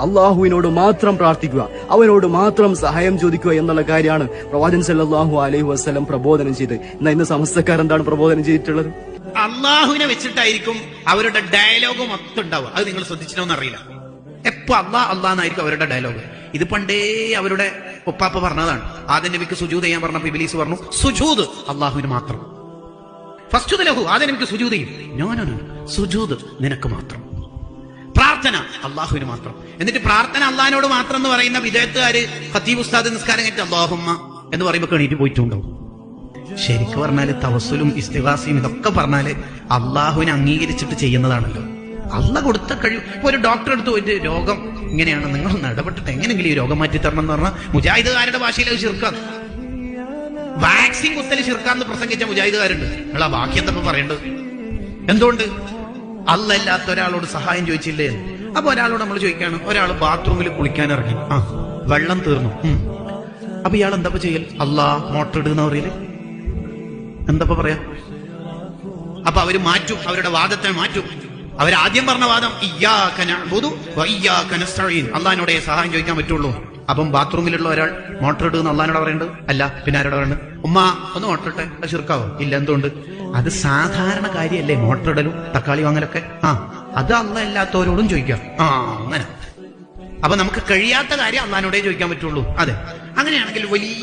അള്ളാഹുവിനോട് മാത്രം പ്രാർത്ഥിക്കുക, അവനോട് മാത്രം സഹായം ചോദിക്കുക എന്നുള്ള കാര്യമാണ് പ്രവാചകൻ സല്ലല്ലാഹു അലൈഹി വസല്ലം പ്രബോധനം ചെയ്ത്. ഇന്ന് സമസ്തക്കാരെന്താണ് പ്രബോധനം ചെയ്തിട്ടുള്ളത്? അള്ളാഹുവിനെ വെച്ചിട്ടായിരിക്കും അവരുടെ ഡയലോഗ് മൊത്തം ഉണ്ടാവുക. അത് നിങ്ങൾ ശ്രദ്ധിച്ചിട്ടോന്ന് അറിയില്ല. എപ്പോ അള്ളാന്നായിരിക്കും അവരുടെ ഡയലോഗ്. ഇത് പണ്ടേ അവരുടെ ഉപ്പാപ്പ പറഞ്ഞതാണ്. ആദ്യം നബിക്ക് സുജൂദ് ചെയ്യാൻ പറഞ്ഞപ്പോ ഇബ്ലീസ് പറഞ്ഞു, സുജൂദ് അള്ളാഹുവിന് മാത്രം. ഫസ്ജുദ് ലഹു, ആദ്യം നബിക്ക് സുജൂദ് ചെയ്യും. നോ, സുജൂദ് നിനക്ക് മാത്രം. പ്രാർത്ഥന അള്ളാഹുവിന് മാത്രം. എന്നിട്ട് പ്രാർത്ഥന അള്ളാഹിനോട് മാത്രം എന്ന് പറയുന്ന വിദേഹത്തുകാര് ഖത്തീബ് ഉസ്താദ് നിസ്കാരം കഴിഞ്ഞിട്ട് അല്ലാഹുമ്മ എന്ന് പറയുമ്പോൾ എണീറ്റ് പോയിട്ടുണ്ടാവും. ശരിക്കും പറഞ്ഞാല് തവസ്സുലും ഇസ്തിഗാസയും ഇതൊക്കെ പറഞ്ഞാല് അള്ളാഹുവിനെ അംഗീകരിച്ചിട്ട് ചെയ്യുന്നതാണല്ലോ. അള്ളാഹ് കൊടുത്ത കഴിവ്. ഇപ്പൊ ഒരു ഡോക്ടർ എടുത്ത് പോയിട്ട് രോഗം ഇങ്ങനെയാണ്, നിങ്ങൾ ഇടപെട്ടിട്ട് എങ്ങനെയെങ്കിലും ഈ രോഗം മാറ്റി തരണം എന്ന് പറഞ്ഞാൽ മുജാഹിദുകാരുടെ ഭാഷയിൽ അത് ശിർക്കാണ്. വാക്സിൻ കുത്തല് ശിർക്കാന്ന് പ്രസംഗിച്ച മുജാഹിദുകാരുണ്ട്. നിങ്ങൾ ആ ബാക്കി എന്താ പറയേണ്ടത്? എന്തുകൊണ്ട്? അള്ളാഹ് അല്ലാത്ത ഒരാളോട് സഹായം ചോദിച്ചില്ലേ? അപ്പൊ ഒരാളോട് നമ്മൾ ചോദിക്കാണ്, ഒരാൾ ബാത്റൂമിൽ കുളിക്കാൻ ഇറങ്ങി, വെള്ളം തീർന്നു. അപ്പൊ ഇയാൾ എന്താ ചെയ്യൽ? അള്ളാഹ് മോട്ടർ ഇടുന്ന പറയല് എന്താ പറയാ? അപ്പൊ അവര് മാറ്റും, അവരുടെ വാദത്തെ മാറ്റും. അവരാദ്യം പറഞ്ഞ വാദം ഇയ്യാക നഅ്ബുദു വ ഇയ്യാക നസ്തഈൻ, അള്ളാഹിനോടേ സഹായം ചോദിക്കാൻ പറ്റുള്ളൂ. അപ്പം ബാത്റൂമിലുള്ള ഒരാൾ മോട്ടർ ഇടുന്ന അള്ളാഹിനോട് പറയേണ്ടത് അല്ല, പിന്നെ ആരോട് പറയുന്നത്? ഉമ്മ ഒന്ന് മോട്ടർ ഇട്ടെ, അത് ശിർക്കാവോ? ഇല്ല. എന്തുകൊണ്ട്? അത് സാധാരണ കാര്യമല്ലേ മോട്ടർ ഇടലും തക്കാളി വാങ്ങലൊക്കെ. അത് അള്ളാഹ് അല്ലാത്തവരോടും ചോദിക്കാം. അങ്ങനെ. അപ്പൊ നമുക്ക് കഴിയാത്ത കാര്യം അള്ളാഹിനോടേ ചോദിക്കാൻ പറ്റുള്ളൂ. അതെ. അങ്ങനെയാണെങ്കിൽ വലിയ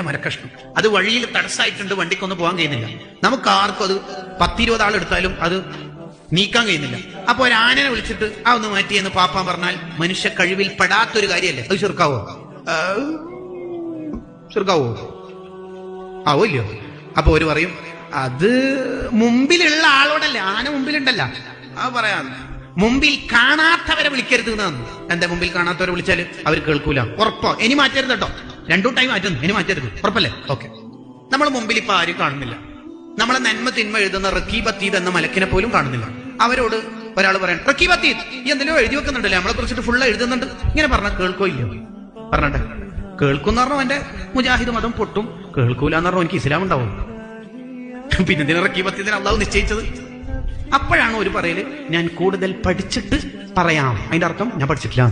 മരക്കഷ്ണം അത് വഴിയിൽ തടസ്സമായിട്ടുണ്ട്, വണ്ടിക്കൊന്നും പോകാൻ കഴിയുന്നില്ല. നമുക്ക് ആർക്കും അത് 10-20 ആളെടുത്താലും അത് നീക്കാൻ കഴിയുന്നില്ല. അപ്പൊ ഒരു ആനനെ വിളിച്ചിട്ട് ഒന്ന് മാറ്റിയെന്ന് പാപ്പാൻ പറഞ്ഞാൽ മനുഷ്യ കഴിവിൽ പെടാത്തൊരു കാര്യമല്ലേ? അത് ശിർക്കാവോ? ഇല്ലയോ? അപ്പൊ ഒരു പറയും അത് മുമ്പിലുള്ള ആളോടല്ലേ, ആന മുമ്പിലുണ്ടല്ല. അത് പറയാം, മുമ്പിൽ കാണാത്തവരെ വിളിക്കരുത് എന്നാണ്. എന്താ മുമ്പിൽ കാണാത്തവരെ വിളിച്ചാല് അവർ കേൾക്കൂല. ഉറപ്പോ? ഇനി മാറ്റരുത് കേട്ടോ, 2 ടൈം മാറ്റുന്നു, ഇനി മാറ്റരുത്. ഉറപ്പല്ലേ? ഓക്കെ. നമ്മൾ മുമ്പിൽ ഇപ്പൊ ആരും കാണുന്നില്ല. നമ്മളെ നന്മ തിന്മ എഴുതുന്ന റക്കീബത്തീദ് എന്ന മലക്കിനെ പോലും കാണുന്നില്ല. അവരോട് ഒരാൾ പറയാൻ, റക്കീബത്തീദ് ഈ എന്തെങ്കിലും എഴുതി വെക്കുന്നുണ്ടല്ലേ, നമ്മളെ കുറിച്ചിട്ട് ഫുള്ള് എഴുതുന്നുണ്ട്, ഇങ്ങനെ പറഞ്ഞാൽ കേൾക്കോ ഇല്ലയോ? പറഞ്ഞട്ടെ. കേൾക്കും പറഞ്ഞാൽ എന്റെ മുജാഹിദ് മതം പൊട്ടും, കേൾക്കൂല എന്ന് പറഞ്ഞാൽ എനിക്ക് ഇസ്ലാം ഉണ്ടാവും. പിന്നെ എന്തിനാ റക്കീബത്തീദിനെ അള്ളാഹു നിശ്ചയിച്ചത്? അപ്പോഴാണ് ഒരു പറയല്, ഞാൻ കൂടുതൽ പഠിച്ചിട്ട് പറയാം. അതിന്റെ അർത്ഥം ഞാൻ പഠിച്ചിട്ടില്ല.